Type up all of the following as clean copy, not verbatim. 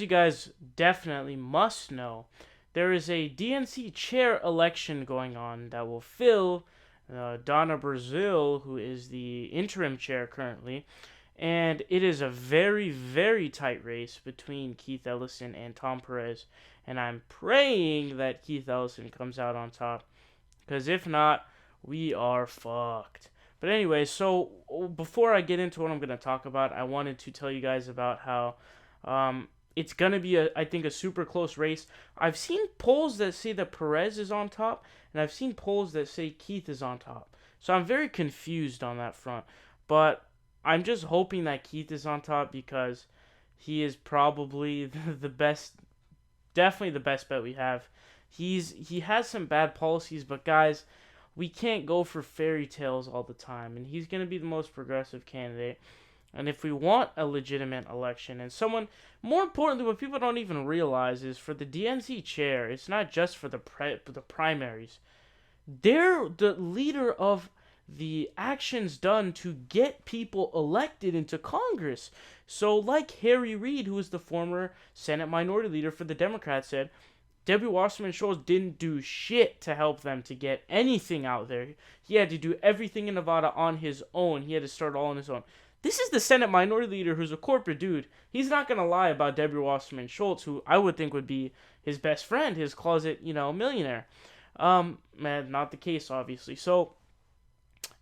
as you guys definitely must know, there is a DNC Chair Election going on that will fill Donna Brazil, who is the interim chair currently, and it is a very, very tight race between Keith Ellison and Tom Perez, and I'm praying that Keith Ellison comes out on top, because if not, we are fucked. But anyway, so before I get into what I'm going to talk about, I wanted to tell you guys about how it's going to be, I think, a super close race. I've seen polls that say that Perez is on top, and I've seen polls that say Keith is on top. So I'm very confused on that front. But I'm just hoping that Keith is on top because he is probably the best, definitely the best bet we have. He has some bad policies, but guys, we can't go for fairy tales all the time, and he's going to be the most progressive candidate. And if we want a legitimate election, and someone, more importantly, what people don't even realize is for the DNC chair, it's not just for the primaries. They're the leader of the actions done to get people elected into Congress. So like Harry Reid, who is the former Senate Minority Leader for the Democrats, said, Debbie Wasserman Schultz didn't do shit to help them to get anything out there. He had to do everything in Nevada on his own. He had to start all on his own. This is the Senate Minority Leader who's a corporate dude. He's not going to lie about Debbie Wasserman Schultz, who I would think would be his best friend, his closet, millionaire. Not the case, obviously. So,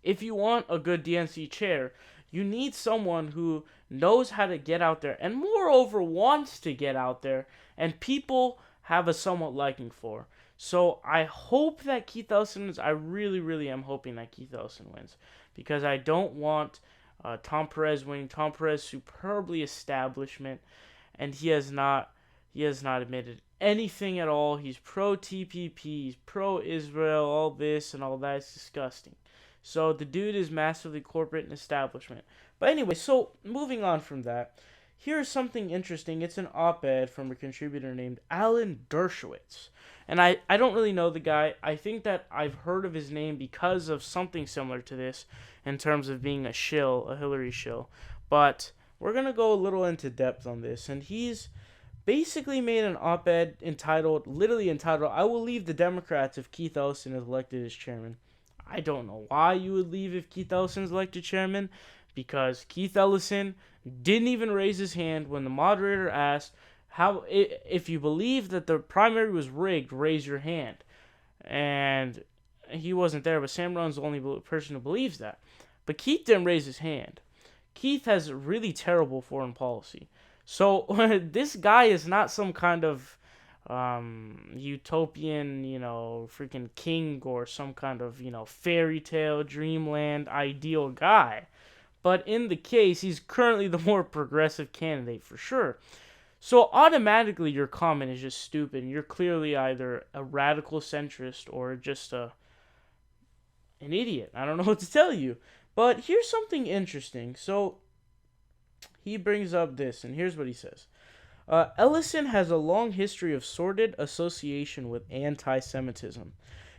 if you want a good DNC chair, you need someone who knows how to get out there and moreover wants to get out there and people have a somewhat liking for. So I hope that Keith Ellison wins. I really, really am hoping that Keith Ellison wins because I don't want Tom Perez winning. Tom Perez superbly establishment, and he has not admitted anything at all. He's pro TPP, he's pro Israel, all this and all that. It's disgusting. So the dude is massively corporate and establishment. But anyway, so moving on from that, here's something interesting. It's an op-ed from a contributor named Alan Dershowitz. And I don't really know the guy. I think that I've heard of his name because of something similar to this in terms of being a shill, a Hillary shill. But we're going to go a little into depth on this. And he's basically made an op-ed literally entitled, I Will Leave the Democrats If Keith Ellison is Elected as Chairman. I don't know why you would leave if Keith Ellison is elected chairman, because Keith Ellison didn't even raise his hand when the moderator asked, if you believe that the primary was rigged, raise your hand. And he wasn't there, but Sam Run's the only person who believes that. But Keith didn't raise his hand. Keith has really terrible foreign policy. So this guy is not some kind of utopian, freaking king or some kind of, fairy tale, dreamland, ideal guy. But in the case, he's currently the more progressive candidate for sure. So automatically your comment is just stupid. You're clearly either a radical centrist or just an idiot. I don't know what to tell you. But here's something interesting. So he brings up this, and here's what he says. Ellison has a long history of sordid association with anti-Semitism.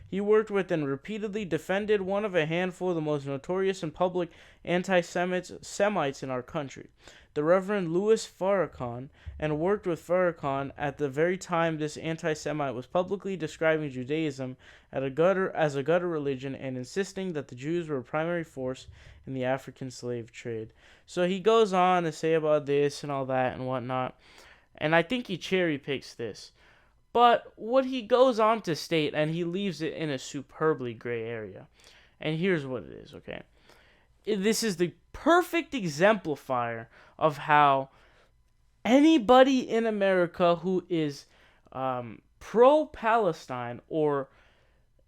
He worked with and repeatedly defended one of a handful of the most notorious and public anti-Semites in our country, the Reverend Louis Farrakhan, and worked with Farrakhan at the very time this anti-Semite was publicly describing Judaism as a gutter religion and insisting that the Jews were a primary force in the African slave trade. So he goes on to say about this and all that and whatnot. And I think he cherry picks this. But what he goes on to state, and he leaves it in a superbly gray area. And here's what it is, okay? This is the perfect exemplifier of how anybody in America who is pro-Palestine or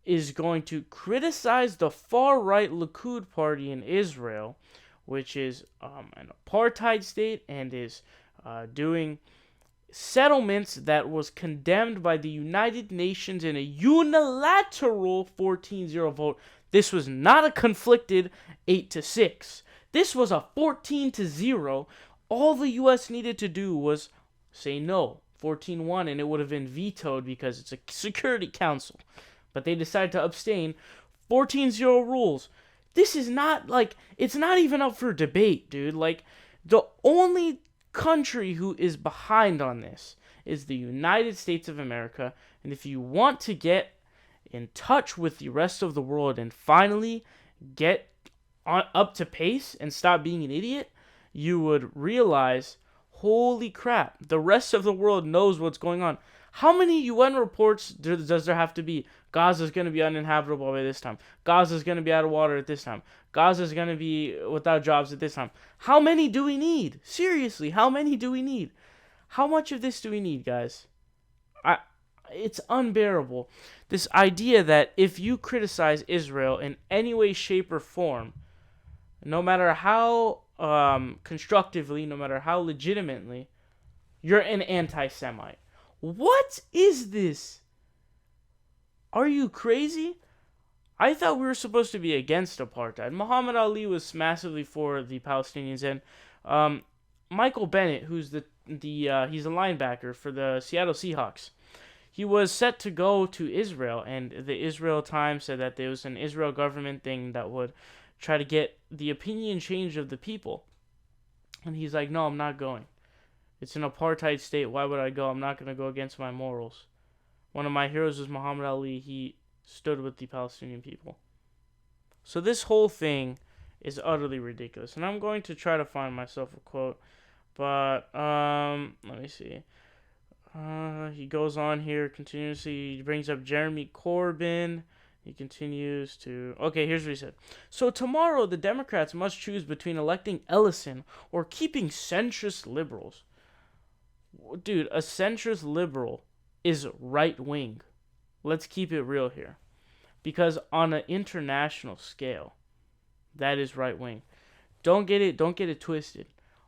is going to criticize the far-right Likud party in Israel, which is an apartheid state and is doing settlements that was condemned by the United Nations in a unilateral 14-0 vote. This was not a conflicted 8-6. This was a 14-0. All the U.S. needed to do was say no, 14-1, and it would have been vetoed because it's a Security Council. But they decided to abstain. 14-0 rules. This is not, it's not even up for debate, dude. The only country who is behind on this is the United States of America. And if you want to get in touch with the rest of the world and finally get up to pace and stop being an idiot, you would realize, holy crap, the rest of the world knows what's going on. How many UN reports does there have to be? Gaza's going to be uninhabitable by this time. Gaza's going to be out of water at this time. Gaza's going to be without jobs at this time. How many do we need? Seriously, how many do we need? How much of this do we need, guys? It's unbearable. This idea that if you criticize Israel in any way, shape, or form, no matter how constructively, no matter how legitimately, you're an anti-Semite. What is this? Are you crazy? I thought we were supposed to be against apartheid. Muhammad Ali was massively for the Palestinians, and Michael Bennett, who's he's a linebacker for the Seattle Seahawks. He was set to go to Israel, and the Israel Times said that there was an Israel government thing that would try to get the opinion change of the people. And he's like, no, I'm not going. It's an apartheid state. Why would I go? I'm not going to go against my morals. One of my heroes was Muhammad Ali. He stood with the Palestinian people. So this whole thing is utterly ridiculous. And I'm going to try to find myself a quote. But, let me see. He goes on here continuously. He brings up Jeremy Corbyn. He continues to... Okay, here's what he said. So tomorrow, the Democrats must choose between electing Ellison or keeping centrist liberals. Dude, a centrist liberal is right-wing. Let's keep it real here. Because on an international scale, that is right-wing. Don't get it twisted.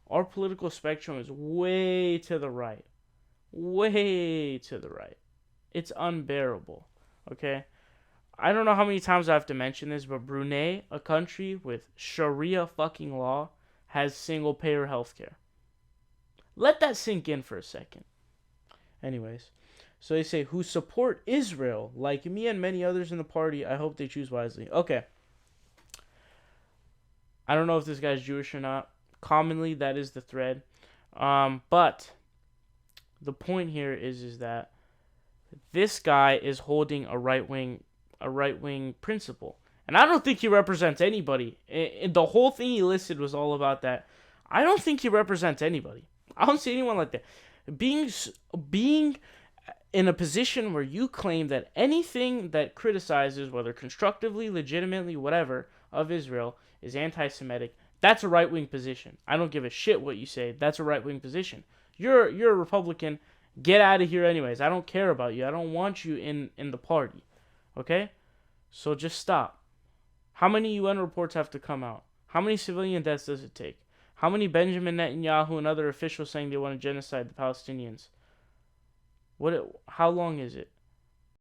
Our political spectrum is way to the right. Way to the right. It's unbearable. Okay? I don't know how many times I have to mention this, but Brunei, a country with Sharia fucking law, has single-payer healthcare. Let that sink in for a second. Anyways, so they say, who support Israel, like me and many others in the party, I hope they choose wisely. Okay. I don't know if this guy's Jewish or not. Commonly, that is the thread. But the point here is that this guy is holding a right-wing principle. And I don't think he represents anybody. The whole thing he listed was all about that. I don't think he represents anybody. I don't see anyone like that. Being in a position where you claim that anything that criticizes, whether constructively, legitimately, whatever, of Israel is anti-Semitic, that's a right-wing position. I don't give a shit what you say. That's a right-wing position. You're a Republican. Get out of here anyways. I don't care about you. I don't want you in the party. Okay? So just stop. How many UN reports have to come out? How many civilian deaths does it take? How many Benjamin Netanyahu and other officials saying they want to genocide the Palestinians? How long is it?